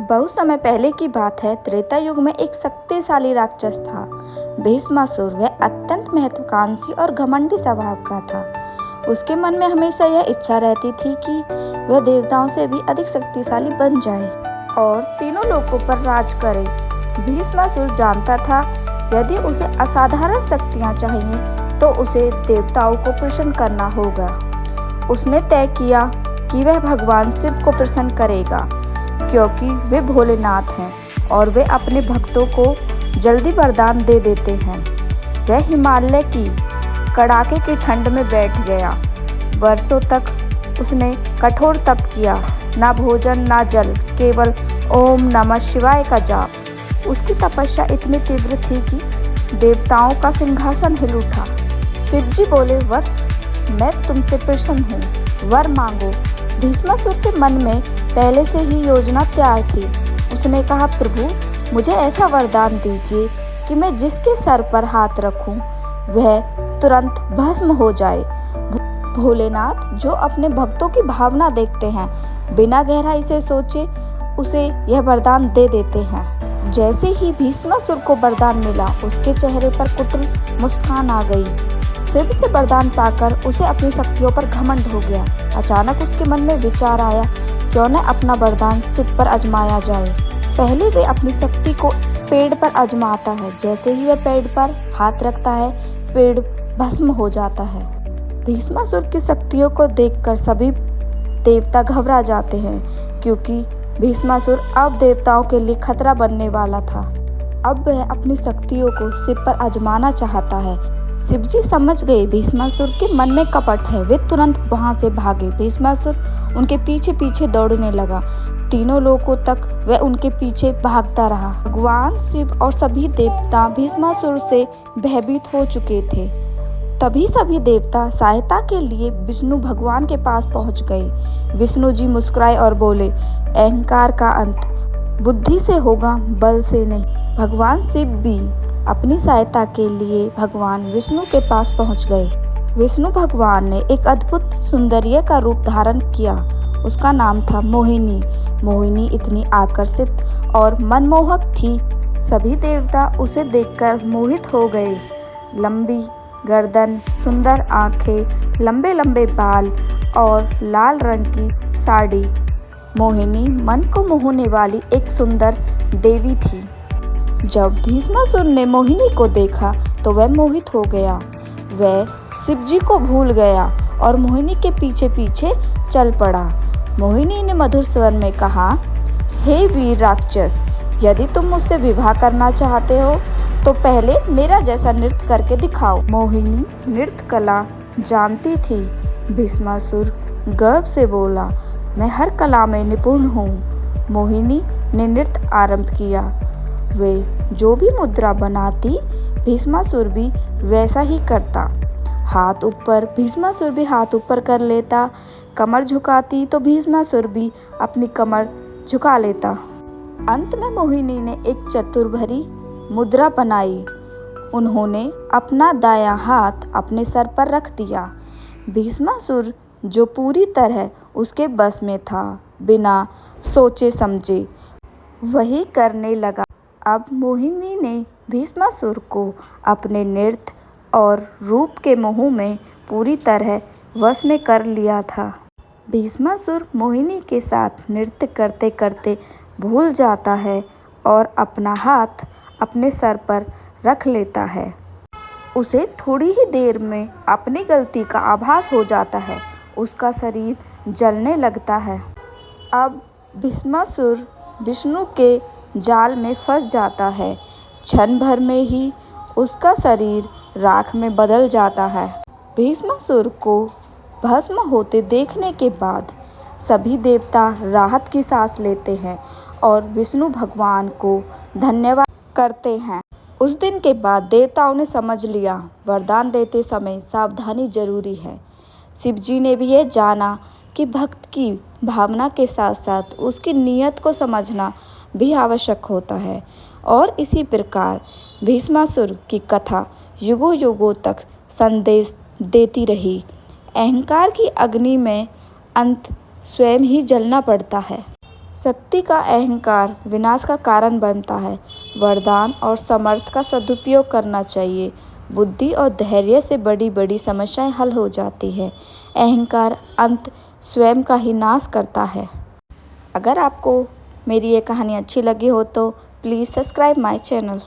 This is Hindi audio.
बहुत समय पहले की बात है। त्रेता युग में एक शक्तिशाली राक्षस था, भीष्मासुर। वह अत्यंत महत्वाकांक्षी और घमंडी स्वभाव का था। उसके मन में हमेशा यह इच्छा रहती थी कि वह देवताओं से भी अधिक शक्तिशाली बन जाए और तीनों लोकों पर राज करे। भीष्मासुर जानता था, यदि उसे असाधारण शक्तियां चाहिए तो उसे देवताओं को प्रसन्न करना होगा। उसने तय किया कि वह भगवान शिव को प्रसन्न करेगा, क्योंकि वे भोलेनाथ हैं और वे अपने भक्तों को जल्दी वरदान दे देते हैं। वह हिमालय की कड़ाके की ठंड में बैठ गया। वर्षों तक उसने कठोर तप किया, ना भोजन ना जल, केवल ओम नमः शिवाय का जाप। उसकी तपस्या इतनी तीव्र थी कि देवताओं का सिंहासन हिल उठा। शिव जी बोले, वत्स, मैं तुमसे प्रसन्न हूँ, वर मांगो। भीष्मासुर के मन में पहले से ही योजना तैयार थी। उसने कहा, प्रभु, मुझे ऐसा वरदान दीजिए कि मैं जिसके सर पर हाथ रखूं वह तुरंत भस्म हो जाए। भोलेनाथ, जो अपने भक्तों की भावना देखते हैं, बिना गहराई से सोचे उसे यह वरदान दे देते हैं। जैसे ही भीष्मासुर को वरदान मिला, उसके चेहरे पर कुटिल मुस्कान आ गई। शिव से वरदान पाकर उसे अपनी शक्तियों पर घमंड हो गया। अचानक उसके मन में विचार आया, क्यों न अपना वरदान शिव पर आजमाया जाए। पहले वे अपनी शक्ति को पेड़ पर आजमाता है। जैसे ही वह पेड़ पर हाथ रखता है, पेड़ भस्म हो जाता है। भीष्मासुर की शक्तियों को देखकर सभी देवता घबरा जाते हैं, क्योंकि भीष्मासुर अब देवताओं के लिए खतरा बनने वाला था। अब वह अपनी शक्तियों को शिव पर आजमाना चाहता है। शिवजी समझ गए भीष्मासुर के मन में कपट है। वे तुरंत वहां से भागे। भीष्मासुर उनके पीछे पीछे दौड़ने लगा। तीनों लोकों तक वह उनके पीछे भागता रहा। भगवान शिव और सभी देवता भीष्मासुर से भयभीत हो चुके थे। तभी सभी देवता सहायता के लिए विष्णु भगवान के पास पहुंच गए। विष्णु जी मुस्कुराए और बोले, अहंकार का अंत बुद्धि से होगा, बल से नहीं। भगवान शिव भी अपनी सहायता के लिए भगवान विष्णु के पास पहुंच गए। विष्णु भगवान ने एक अद्भुत सुंदरिया का रूप धारण किया। उसका नाम था मोहिनी। मोहिनी इतनी आकर्षित और मनमोहक थी, सभी देवता उसे देखकर मोहित हो गए। लंबी गर्दन, सुंदर आंखें, लंबे लंबे बाल और लाल रंग की साड़ी। मोहिनी मन को मोहने वाली एक सुंदर देवी थी। जब भीष्मासुर ने मोहिनी को देखा तो वह मोहित हो गया। वह शिवजी को भूल गया और मोहिनी के पीछे पीछे चल पड़ा। मोहिनी ने मधुर स्वर में कहा, हे वीर राक्षस, यदि तुम मुझसे विवाह करना चाहते हो तो पहले मेरा जैसा नृत्य करके दिखाओ। मोहिनी नृत्य कला जानती थी। भीष्मासुर गर्व से बोला, मैं हर कला में निपुण हूँ। मोहिनी ने नृत्य आरंभ किया। वे जो भी मुद्रा बनाती, भीष्मासुर भी वैसा ही करता। हाथ ऊपर, भीष्मासुर भी हाथ ऊपर कर लेता। कमर झुकाती तो भीष्मासुर भी अपनी कमर झुका लेता। अंत में मोहिनी ने एक चतुर्भुज मुद्रा बनाई। उन्होंने अपना दायां हाथ अपने सर पर रख दिया। भीष्मासुर, जो पूरी तरह उसके बस में था, बिना सोचे समझे वही करने लगा। अब मोहिनी ने भीष्मासुर को अपने नृत्य और रूप के मोह में पूरी तरह वश में कर लिया था। भीष्मासुर मोहिनी के साथ नृत्य करते करते भूल जाता है और अपना हाथ अपने सर पर रख लेता है। उसे थोड़ी ही देर में अपनी गलती का आभास हो जाता है। उसका शरीर जलने लगता है। अब भीष्मासुर विष्णु के जाल में फंस जाता है। क्षण भर में ही उसका शरीर राख में बदल जाता है। भीष्मासुर को भस्म होते देखने के बाद सभी देवता राहत की सांस लेते हैं और विष्णु भगवान को धन्यवाद करते हैं। उस दिन के बाद देवताओं ने समझ लिया, वरदान देते समय सावधानी जरूरी है। शिवजी ने भी यह जाना कि भक्त की भावना के साथ साथ उसकी नीयत को समझना भी आवश्यक होता है। और इसी प्रकार भीष्मासुर की कथा युगों युगों तक संदेश देती रही। अहंकार की अग्नि में अंत स्वयं ही जलना पड़ता है। शक्ति का अहंकार विनाश का कारण बनता है। वरदान और समर्थ का सदुपयोग करना चाहिए। बुद्धि और धैर्य से बड़ी बड़ी समस्याएं हल हो जाती है। अहंकार अंत स्वयं का ही नाश करता है। अगर आपको मेरी ये कहानी अच्छी लगी हो तो प्लीज़ सब्सक्राइब माय चैनल।